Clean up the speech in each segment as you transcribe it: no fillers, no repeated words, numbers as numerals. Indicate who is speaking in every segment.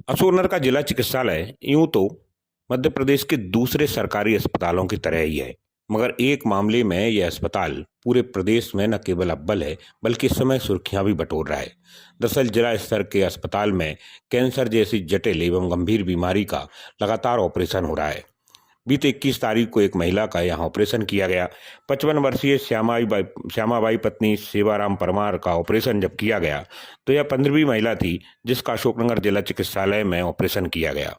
Speaker 1: अशोकनगर का जिला चिकित्सालय यूं तो मध्य प्रदेश के दूसरे सरकारी अस्पतालों की तरह ही है, मगर एक मामले में यह अस्पताल पूरे प्रदेश में न केवल अव्वल है, बल्कि इस समय सुर्खियां भी बटोर रहा है। दरअसल जिला स्तर के अस्पताल में कैंसर जैसी जटिल एवं गंभीर बीमारी का लगातार ऑपरेशन हो रहा है। बीते 21 तारीख को एक महिला का यहाँ ऑपरेशन किया गया। 55 वर्षीय श्यामाबाई पत्नी सेवाराम परमार का ऑपरेशन जब किया गया तो यह 15वीं महिला थी जिसका अशोकनगर जिला चिकित्सालय में ऑपरेशन किया गया।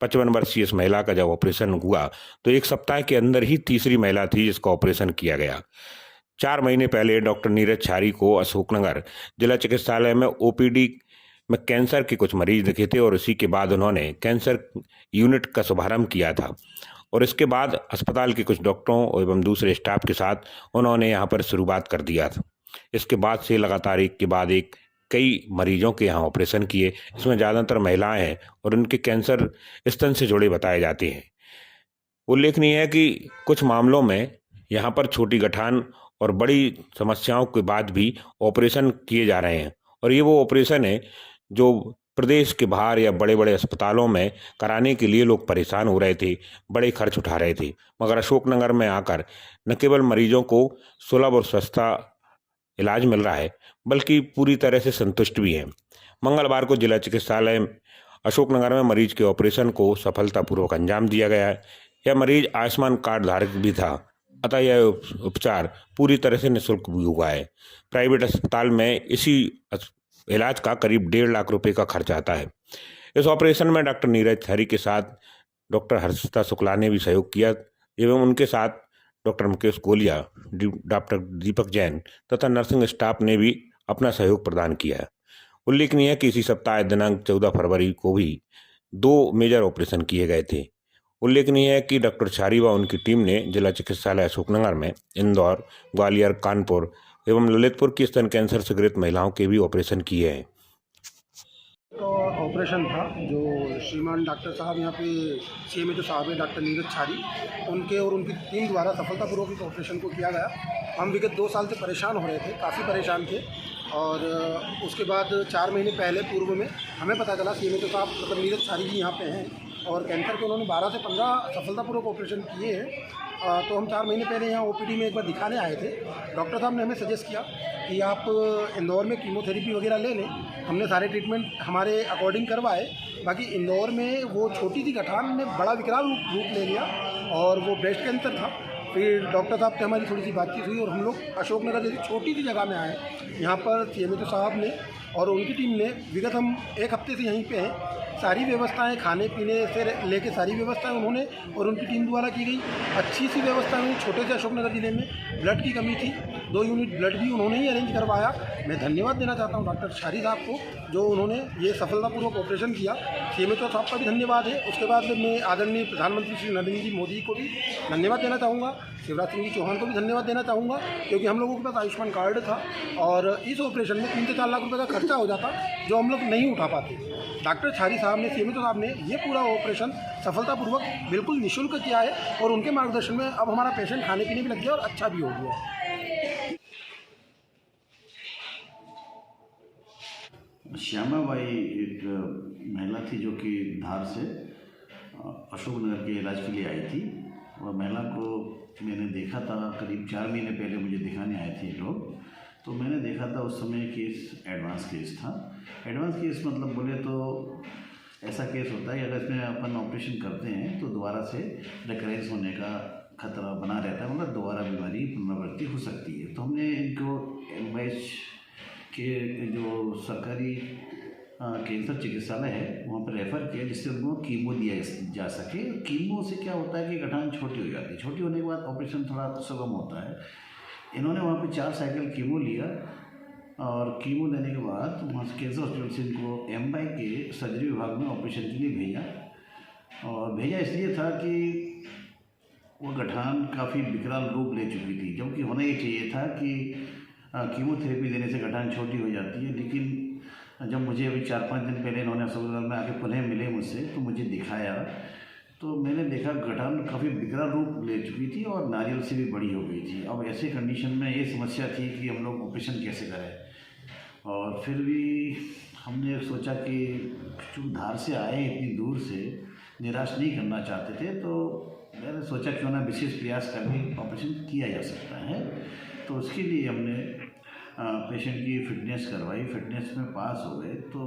Speaker 1: 55 वर्षीय इस महिला का जब ऑपरेशन हुआ तो एक सप्ताह के अंदर ही तीसरी महिला थी जिसका ऑपरेशन किया गया। 4 महीने पहले डॉक्टर नीरज छारी को अशोकनगर जिला चिकित्सालय में ओपीडी में कैंसर के कुछ मरीज दिखे थे और इसी के बाद उन्होंने कैंसर यूनिट का शुभारंभ किया था और इसके बाद अस्पताल के कुछ डॉक्टरों एवं दूसरे स्टाफ के साथ उन्होंने यहाँ पर शुरुआत कर दिया था। इसके बाद से लगातार एक के बाद एक कई मरीजों के यहाँ ऑपरेशन किए। इसमें ज़्यादातर महिलाएं हैं और उनके कैंसर स्तन से जुड़े बताए जाते हैं। उल्लेखनीय है कि कुछ मामलों में यहाँ पर छोटी गठान और बड़ी समस्याओं के बाद भी ऑपरेशन किए जा रहे हैं और ये वो ऑपरेशन है जो प्रदेश के बाहर या बड़े बड़े अस्पतालों में कराने के लिए लोग परेशान हो रहे थे, बड़े खर्च उठा रहे थे, मगर अशोकनगर में आकर न केवल मरीजों को सुलभ और सस्ता इलाज मिल रहा है, बल्कि पूरी तरह से संतुष्ट भी हैं। मंगलवार को जिला चिकित्सालय अशोकनगर में मरीज के ऑपरेशन को सफलतापूर्वक अंजाम दिया गया है। यह मरीज आयुष्मान कार्ड धारक भी था, अतः यह उपचार पूरी तरह से निःशुल्क भी हुआ है। प्राइवेट अस्पताल में इसी इलाज का करीब 1.5 लाख रुपए का खर्च आता है। इस ऑपरेशन में डॉक्टर नीरज छारी के साथ डॉक्टर हर्षिता शुक्ला ने भी सहयोग किया एवं उनके साथ डॉक्टर मुकेश गोलिया, डॉक्टर दीपक जैन तथा नर्सिंग स्टाफ ने भी अपना सहयोग प्रदान किया है। उल्लेखनीय है कि इसी सप्ताह दिनांक 14 फरवरी को भी 2 मेजर ऑपरेशन किए गए थे। उल्लेखनीय है कि डॉक्टर छारी व उनकी टीम ने जिला चिकित्सालय अशोकनगर में इंदौर, ग्वालियर, कानपुर एवं ललितपुर की स्तन कैंसर से ग्रस्त महिलाओं के भी ऑपरेशन किए हैं।
Speaker 2: तो ऑपरेशन था जो श्रीमान डॉक्टर साहब यहाँ पे सीएमए जो साहब है डॉक्टर नीरज छारी, उनके और उनकी टीम द्वारा सफलतापूर्वक इस ऑपरेशन को किया गया। हम विगत 2 साल से परेशान हो रहे थे, काफ़ी परेशान थे और उसके बाद 4 महीने पहले पूर्व में हमें पता चला सीएमए जो साहब मतलब नीरज छारी जी यहाँ पे हैं और कैंसर के उन्होंने 12 से 15 सफलतापूर्वक ऑपरेशन किए हैं। तो हम 4 महीने पहले यहाँ ओपीडी में एक बार दिखाने आए थे। डॉक्टर साहब ने हमें सजेस्ट किया कि आप इंदौर में कीमोथेरेपी वगैरह ले लें। हमने सारे ट्रीटमेंट हमारे अकॉर्डिंग करवाए। बाकी इंदौर में वो छोटी सी गठान ने बड़ा विकराल रूप ले लिया और वो ब्रेस्ट कैंसर था। फिर डॉक्टर साहब से हमारी थोड़ी सी बातचीत हुई और हम लोग अशोकनगर जैसी छोटी सी जगह में आए। यहाँ पर सीएमए साहब ने और उनकी टीम ने विगत हम 1 हफ्ते से यहीं पे हैं, सारी व्यवस्थाएं खाने पीने से लेके सारी व्यवस्थाएं उन्होंने और उनकी टीम द्वारा की गई। अच्छी सी व्यवस्था हुई। छोटे से अशोकनगर ज़िले में ब्लड की कमी थी, 2 यूनिट ब्लड भी उन्होंने ही अरेंज करवाया। मैं धन्यवाद देना चाहता हूं डॉक्टर छारी साहब को जो उन्होंने ये सफलतापूर्वक ऑपरेशन किया। सीएमए साहब का भी धन्यवाद है। उसके बाद मैं आदरणीय प्रधानमंत्री श्री नरेंद्र जी मोदी को भी धन्यवाद देना चाहूँगा, शिवराज सिंह जी चौहान को भी धन्यवाद देना चाहूँगा, क्योंकि हम लोगों के पास आयुष्मान कार्ड था और इस ऑपरेशन में 3 से 4 लाख रुपये का खर्चा हो जाता जो हम लोग नहीं उठा पाते। डॉक्टर छारी साहब ने, सीएमए साहब ने ये पूरा ऑपरेशन सफलतापूर्वक बिल्कुल निःशुल्क किया है और उनके मार्गदर्शन में अब हमारा पेशेंट खाने पीने भी लग गया और अच्छा भी हो गया।
Speaker 3: श्यामाबाई एक महिला थी जो कि धार से अशोकनगर के इलाज के लिए आई थी। वह महिला को मैंने देखा था करीब 4 महीने पहले, मुझे दिखाने आए थे लोग। तो मैंने देखा था उस समय केस एडवांस केस था। एडवांस केस मतलब बोले तो ऐसा केस होता है अगर इसमें अपन ऑपरेशन करते हैं तो दोबारा से रिकरेंस होने का खतरा बना रहता है, मतलब दोबारा बीमारी पुनरावृत्ति हो सकती है। तो हमने इनको एमएच के जो सरकारी कैंसर चिकित्सालय है वहाँ पर रेफ़र किया जिससे उनको कीमो दिया जा सके। कीमो से क्या होता है कि गठान छोटी हो जाती है, छोटी होने के बाद ऑपरेशन थोड़ा सुगम होता है। इन्होंने वहाँ पे 4 साइकिल कीमो लिया और कीमो लेने के बाद वहाँ से कैंसर हॉस्पिटल से इनको एमवाई के सर्जरी विभाग में ऑपरेशन के लिए भेजा। और भेजा इसलिए था कि वो गठान काफ़ी विकराल रूप ले चुकी थी, जबकि होना ये चाहिए था कि कीमोथेरेपी देने से गठान छोटी हो जाती है। लेकिन जब मुझे अभी 4-5 दिन पहले इन्होंने अस्पताल में आके पुनः मिले मुझसे तो मुझे दिखाया तो मैंने देखा गठान काफ़ी विकराल रूप ले चुकी थी और नारियल से भी बड़ी हो गई थी। अब ऐसे कंडीशन में ये समस्या थी कि हम लोग ऑपरेशन कैसे करें, और फिर भी हमने सोचा कि चूँकि धार से आए इतनी दूर से, निराश नहीं करना चाहते थे, तो मैंने सोचा क्यों ना विशेष प्रयास करके ऑपरेशन किया जा सकता है। तो उसके लिए हमने पेशेंट की फ़िटनेस करवाई, फ़िटनेस में पास हो गए। तो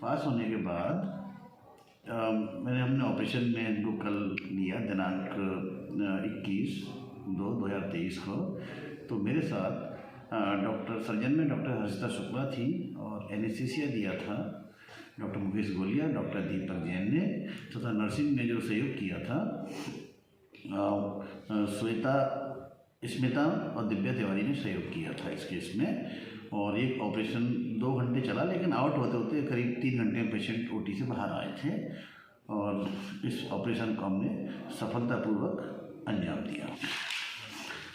Speaker 3: पास होने के बाद हमने ऑपरेशन में इनको कल लिया दिनांक 21/2/2023 को। तो मेरे साथ सर्जन में डॉक्टर हर्षिता शुक्ला थी और एनेस्थीसिया दिया था डॉक्टर मुकेश गोलिया, डॉक्टर दीपक जैन ने, तथा नर्सिंग में जो सहयोग किया था श्वेता, स्मिता और दिव्या तिवारी ने सहयोग किया था इस केस में। और एक ऑपरेशन 2 घंटे चला, लेकिन आउट होते होते करीब 3 घंटे में पेशेंट ओटी से बाहर आए थे और इस ऑपरेशन को हमने सफलतापूर्वक अंजाम दिया।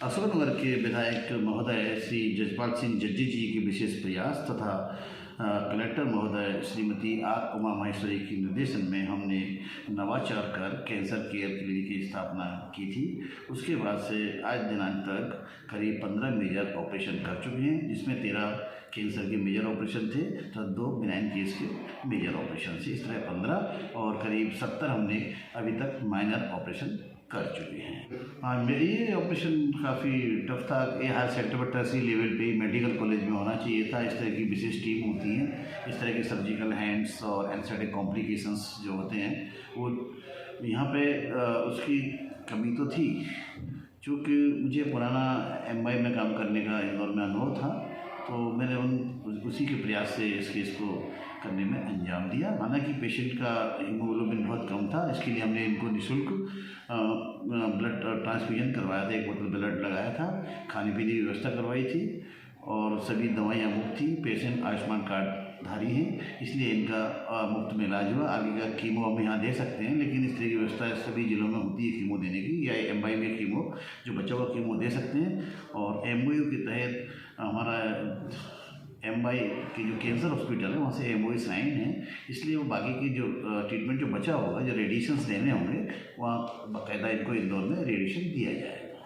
Speaker 3: अशोकनगर के विधायक महोदय श्री जजपाल सिंह जज्जी जी के विशेष प्रयास तथा कलेक्टर महोदय श्रीमती आर उमा माहेश्वरी के निर्देशन में हमने नवाचार कर कैंसर केयर क्लिनिक की स्थापना की थी। उसके बाद से आज दिनांक तक करीब 15 मेजर ऑपरेशन कर चुके हैं, जिसमें 13 कैंसर के मेजर ऑपरेशन थे तो 2 बिनाइन केस के मेजर ऑपरेशन से, इस तरह 15 और करीब 70 हमने अभी तक माइनर ऑपरेशन कर चुके हैं। हाँ, ये ऑपरेशन काफ़ी टफ था। ये हायर सेक्टर पर टर्सरी लेवल पे मेडिकल कॉलेज में होना चाहिए था। इस तरह की विशेष टीम होती है, इस तरह के सर्जिकल हैंड्स और एनेस्थेटिक कॉम्प्लिकेशंस जो होते हैं वो यहाँ पे उसकी कमी तो थी। चूँकि मुझे पुराना MI में काम करने का इंदौर में अनुभव था, तो मैंने उसी के प्रयास से इस केस को करने में अंजाम दिया। हालांकि पेशेंट का हीमोग्लोबिन बहुत कम था, इसके लिए हमने इनको निःशुल्क ब्लड ट्रांसफ्यूजन करवाया था, 1 बोतल ब्लड लगाया था, खाने पीने की व्यवस्था करवाई थी और सभी दवाइयाँ मुफ्त थी। पेशेंट आयुष्मान कार्ड धारी हैं, इसलिए इनका मुफ्त में इलाज हुआ। आगे का कीमो हम यहाँ दे सकते हैं, लेकिन इस तरह की व्यवस्था सभी जिलों में होती है कीमो देने की, या MI में कीमो जो बच्चा हुआ कीमो दे सकते हैं। और MOU के तहत हमारा MI की जो कैंसर हॉस्पिटल है वहाँ से MOU साइन है, इसलिए वो बाकी की जो ट्रीटमेंट जो बचा होगा, जो रेडिएशंस देने होंगे, वहाँ बाकायदा इनको इंदौर में रेडिएशन दिया जाएगा।